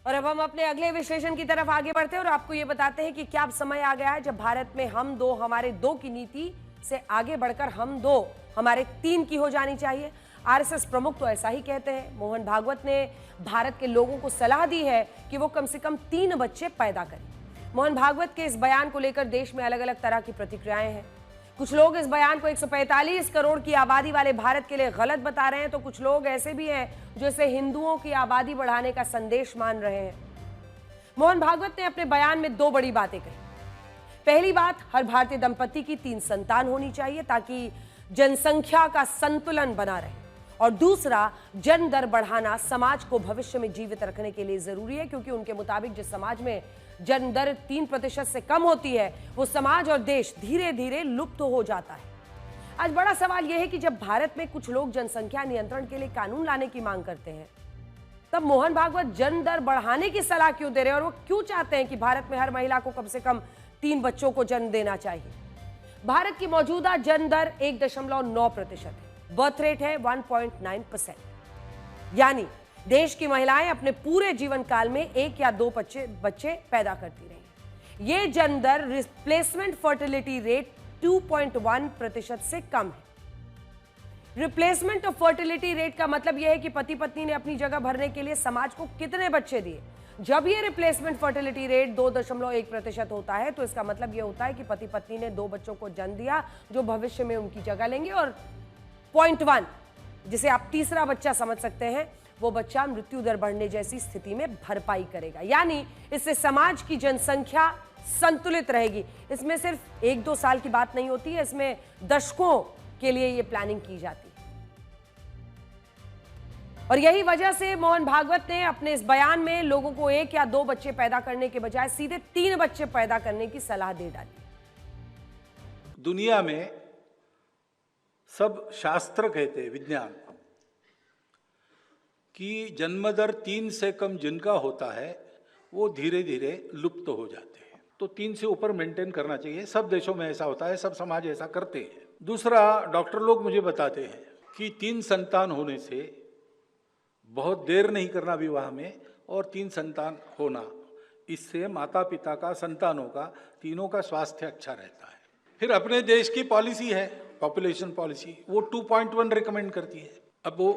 और अब हम अपने अगले विश्लेषण की तरफ आगे बढ़ते हैं और आपको ये बताते हैं कि क्या अब समय आ गया है जब भारत में हम दो हमारे दो की नीति से आगे बढ़कर हम दो हमारे तीन की हो जानी चाहिए। आरएसएस प्रमुख तो ऐसा ही कहते हैं। मोहन भागवत ने भारत के लोगों को सलाह दी है कि वो कम से कम 3 बच्चे पैदा करें। मोहन भागवत के इस बयान को लेकर देश में अलग अलग तरह की प्रतिक्रियाएं हैं। कुछ लोग इस बयान को 145 करोड़ की आबादी वाले भारत के लिए गलत बता रहे हैं, तो कुछ लोग ऐसे भी हैं जो इसे हिंदुओं की आबादी बढ़ाने का संदेश मान रहे हैं। मोहन भागवत ने अपने बयान में 2 बड़ी बातें कही। पहली बात, हर भारतीय दंपति की 3 संतान होनी चाहिए ताकि जनसंख्या का संतुलन बना रहे। और दूसरा, जन्म दर बढ़ाना समाज को भविष्य में जीवित रखने के लिए जरूरी है, क्योंकि उनके मुताबिक जिस समाज में जन्म दर 3% से कम होती है वो समाज और देश धीरे धीरे लुप्त हो जाता है। आज बड़ा सवाल यह है कि जब भारत में कुछ लोग जनसंख्या नियंत्रण के लिए कानून लाने की मांग करते हैं, तब मोहन भागवत जन्म दर बढ़ाने की सलाह क्यों दे रहे हैं और वो क्यों चाहते हैं कि भारत में हर महिला को कम से कम 3 बच्चों को जन्म देना चाहिए। भारत की मौजूदा जन्म दर 1.9% है, बर्थ रेट है 1.9%, यानी देश की महिलाएं अपने पूरे जीवन काल में 1 या 2 बच्चे पैदा करती रही। ये जन्म दर रिप्लेसमेंट फर्टिलिटी रेट 2.1% से कम है। रिप्लेसमेंट ऑफ फर्टिलिटी रेट का मतलब यह है कि पति पत्नी ने अपनी जगह भरने के लिए समाज को कितने बच्चे दिए। जब ये रिप्लेसमेंट फर्टिलिटी रेट 2.1% होता है तो इसका मतलब यह होता है कि पति पत्नी ने 2 बच्चों को जन्म दिया जो भविष्य में उनकी जगह लेंगे, और 0.1 जिसे आप तीसरा बच्चा समझ सकते हैं, वो बच्चा मृत्यु दर बढ़ने जैसी स्थिति में भरपाई करेगा। यानी इससे समाज की जनसंख्या संतुलित रहेगी। इसमें सिर्फ 1-2 साल की बात नहीं होती है, इसमें दशकों के लिए ये प्लानिंग की जाती है। और यही वजह से मोहन भागवत ने अपने इस बयान में लोगों को 1 या 2 बच्चे पैदा करने के बजाय सीधे 3 बच्चे पैदा करने की सलाह दे डाली। दुनिया में सब शास्त्र कहते हैं, विज्ञान, कि जन्म दर 3 से कम जिनका होता है वो धीरे धीरे लुप्त हो जाते हैं। तो 3 से ऊपर मेंटेन करना चाहिए। सब देशों में ऐसा होता है, सब समाज ऐसा करते हैं। दूसरा, डॉक्टर लोग मुझे बताते हैं कि 3 संतान होने से बहुत देर नहीं करना विवाह में, और 3 संतान होना, इससे माता पिता का, संतानों का, तीनों का स्वास्थ्य अच्छा रहता है। फिर अपने देश की पॉलिसी है, पॉपुलेशन पॉलिसी, वो 2.1 रिकमेंड करती है। अब वो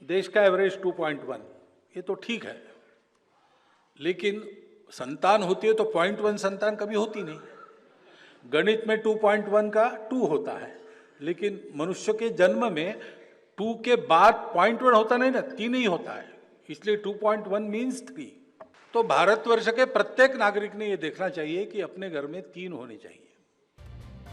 देश का एवरेज 2.1, ये तो ठीक है, लेकिन संतान होती है तो 0.1 संतान कभी होती नहीं। गणित में 2.1 का 2 होता है, लेकिन मनुष्य के जन्म में 2 के बाद 0.1 होता नहीं ना, 3 ही होता है, इसलिए 2.1 मीन्स 3। तो भारतवर्ष के प्रत्येक नागरिक ने यह देखना चाहिए कि अपने घर में 3 होने चाहिए।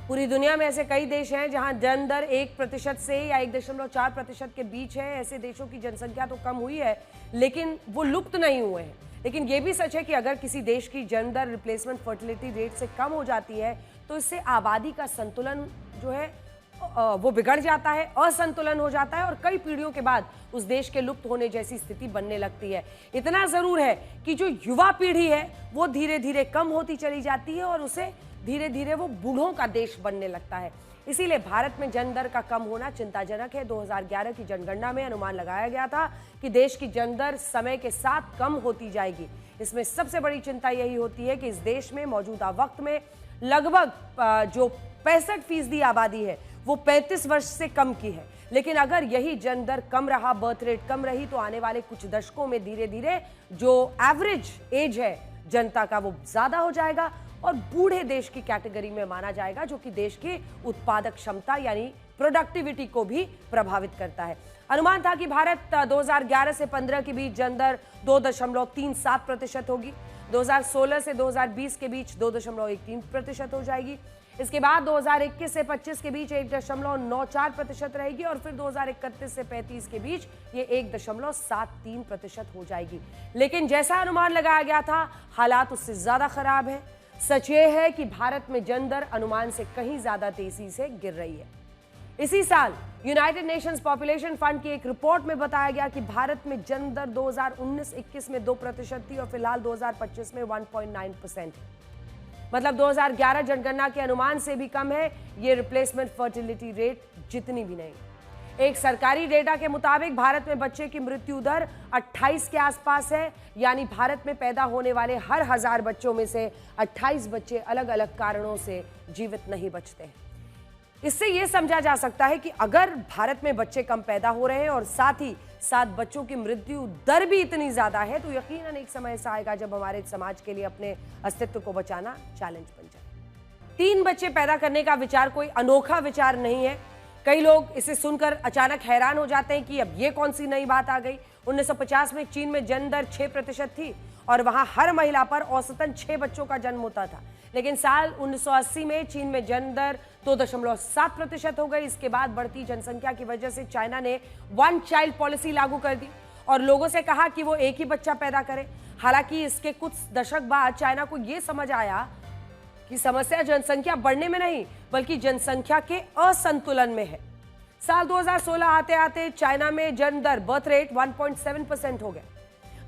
पूरी दुनिया में ऐसे कई देश हैं जहां जन्म दर 1% से या 1.4% के बीच है। ऐसे देशों की जनसंख्या तो कम हुई है, लेकिन वो लुप्त नहीं हुए हैं। लेकिन ये भी सच है कि अगर किसी देश की जन्म दर रिप्लेसमेंट फर्टिलिटी रेट से कम हो जाती है तो इससे आबादी का संतुलन जो है वो बिगड़ जाता है, असंतुलन हो जाता है, और कई पीढ़ियों के बाद उस देश के लुप्त होने जैसी स्थिति बनने लगती है। इतना जरूर है कि जो युवा पीढ़ी है वो धीरे धीरे कम होती चली जाती है और उसे धीरे धीरे वो बूढ़ों का देश बनने लगता है। इसीलिए भारत में जन्म दर का कम होना चिंताजनक है। 2011 की जनगणना में अनुमान लगाया गया था कि देश की जन्म दर समय के साथ कम होती जाएगी। इसमें सबसे बड़ी चिंता यही होती है कि इस देश में मौजूदा वक्त में लगभग जो 65% आबादी है वो 35 वर्ष से कम की है। लेकिन अगर यही जन्म दर कम रहा, बर्थ रेट कम रही, तो आने वाले कुछ दशकों में धीरे धीरे जो एवरेज एज है जनता का वो ज्यादा हो जाएगा और बूढ़े देश की कैटेगरी में माना जाएगा, जो कि देश की उत्पादक क्षमता यानी प्रोडक्टिविटी को भी प्रभावित करता है। अनुमान था कि भारत 2011 से 15 के बीच जन्म दर 2.37% होगी, 2016 से 2020 के बीच 2.13% हो जाएगी, इसके बाद 2021 से 25 के बीच 1.94% रहेगी, और फिर 2031 से 35 के बीच ये 1.73% हो जाएगी। लेकिन जैसा अनुमान लगाया गया था, हालात उससे ज्यादा खराब है। सच ये है कि भारत में जन्म दर अनुमान से कहीं ज्यादा तेजी से गिर रही है। इसी साल यूनाइटेड नेशंस पॉपुलेशन फंड की एक रिपोर्ट में बताया गया कि भारत में जन्म दर 2019-21 में 2% थी और फिलहाल 2025 में 1.9% है। मतलब 2011 जनगणना के अनुमान से भी कम है ये रिप्लेसमेंट फर्टिलिटी रेट, जितनी भी नहीं। एक सरकारी डेटा के मुताबिक भारत में बच्चे की मृत्यु दर 28 के आसपास है, यानी भारत में पैदा होने वाले हर 1000 बच्चों में से 28 बच्चे अलग अलग कारणों से जीवित नहीं बचते हैं। इससे यह समझा जा सकता है कि अगर भारत में बच्चे कम पैदा हो रहे हैं और साथ ही साथ बच्चों की मृत्यु दर भी इतनी ज्यादा है, तो यकीनन एक समय ऐसा आएगा जब हमारे समाज के लिए अपने अस्तित्व को बचाना चैलेंज बन जाए। 3 बच्चे पैदा करने का विचार कोई अनोखा विचार नहीं है। कई लोग इसे सुनकर अचानक हैरान हो जाते हैं कि अब ये कौन सी नई बात आ गई। 1950 में चीन में जन्म दर 6% थी और वहां हर महिला पर औसतन 6 बच्चों का जन्म होता था। लेकिन साल 1980 में चीन में जन्म दर 2.7% हो गई। इसके बाद बढ़ती जनसंख्या की वजह से चाइना ने 1 चाइल्ड पॉलिसी लागू कर दी और लोगों से कहा कि वो एक ही बच्चा पैदा करें। हालांकि इसके कुछ दशक बाद चाइना को यह समझ आया कि समस्या जनसंख्या बढ़ने में नहीं बल्कि जनसंख्या के असंतुलन में है। साल 2016 आते आते चाइना में जन्म दर बर्थ रेट 1.7% हो गया,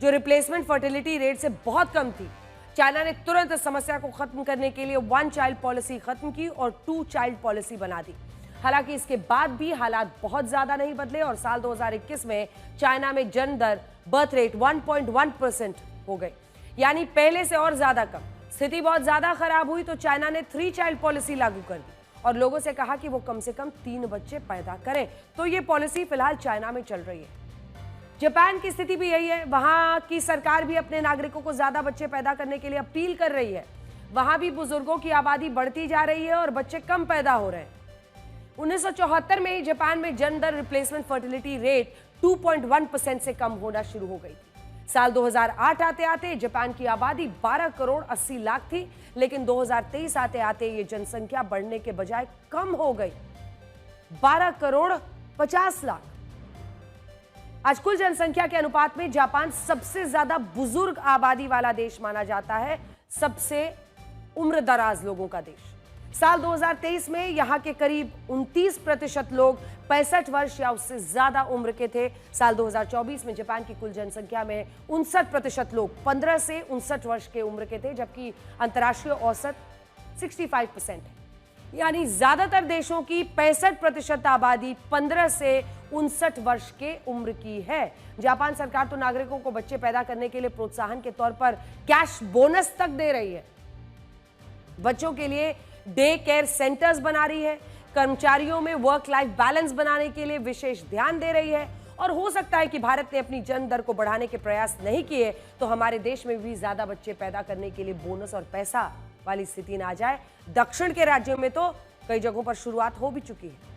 जो रिप्लेसमेंट फर्टिलिटी रेट से बहुत कम थी। चाइना ने तुरंत समस्या को खत्म करने के लिए 1 चाइल्ड पॉलिसी खत्म की और 2 चाइल्ड पॉलिसी बना दी। हालांकि इसके बाद भी हालात बहुत ज्यादा नहीं बदले और साल 2021 में चाइना में जन्म दर बर्थ रेट 1.1% हो गई, यानी पहले से और ज्यादा कम। स्थिति बहुत ज्यादा खराब हुई तो चाइना ने 3 चाइल्ड पॉलिसी लागू कर दी और लोगों से कहा कि वो कम से कम 3 बच्चे पैदा करें। तो ये पॉलिसी फिलहाल चाइना में चल रही है। जापान की स्थिति भी यही है। वहां की सरकार भी अपने नागरिकों को ज्यादा बच्चे पैदा करने के लिए अपील कर रही है। वहां भी बुजुर्गों की आबादी बढ़ती जा रही है और बच्चे कम पैदा हो रहे हैं। 1974 में जापान में जन्म दर रिप्लेसमेंट फर्टिलिटी रेट 2.1% से कम होना शुरू हो गई थी। साल 2008 आते आते जापान की आबादी 12 करोड़ 80 लाख थी, लेकिन 2023 आते आते ये जनसंख्या बढ़ने के बजाय कम हो गई, 12 करोड़ 50 लाख। आज कुल जनसंख्या के अनुपात में जापान सबसे ज्यादा बुजुर्ग आबादी वाला देश माना जाता है, सबसे उम्रदराज लोगों का देश। साल 2023 में यहां के करीब 29% लोग 65 वर्ष या उससे ज्यादा उम्र के थे। साल 2024 में जापान की कुल जनसंख्या में 59% लोग 15 से 59 वर्ष के उम्र के थे, जबकि अंतर्राष्ट्रीय औसत 65% है। यानी ज्यादातर देशों की 65% आबादी 15 से 59 वर्ष के उम्र की है। जापान सरकार तो नागरिकों को बच्चे पैदा करने के लिए प्रोत्साहन के तौर पर कैश बोनस तक दे रही है, बच्चों के लिए डे केयर सेंटर्स बना रही है, कर्मचारियों में वर्क लाइफ बैलेंस बनाने के लिए विशेष ध्यान दे रही है। और हो सकता है कि भारत ने अपनी जन्म दर को बढ़ाने के प्रयास नहीं किए तो हमारे देश में भी ज्यादा बच्चे पैदा करने के लिए बोनस और पैसा वाली स्थिति ना आ जाए। दक्षिण के राज्यों में तो कई जगहों पर शुरुआत हो भी चुकी है।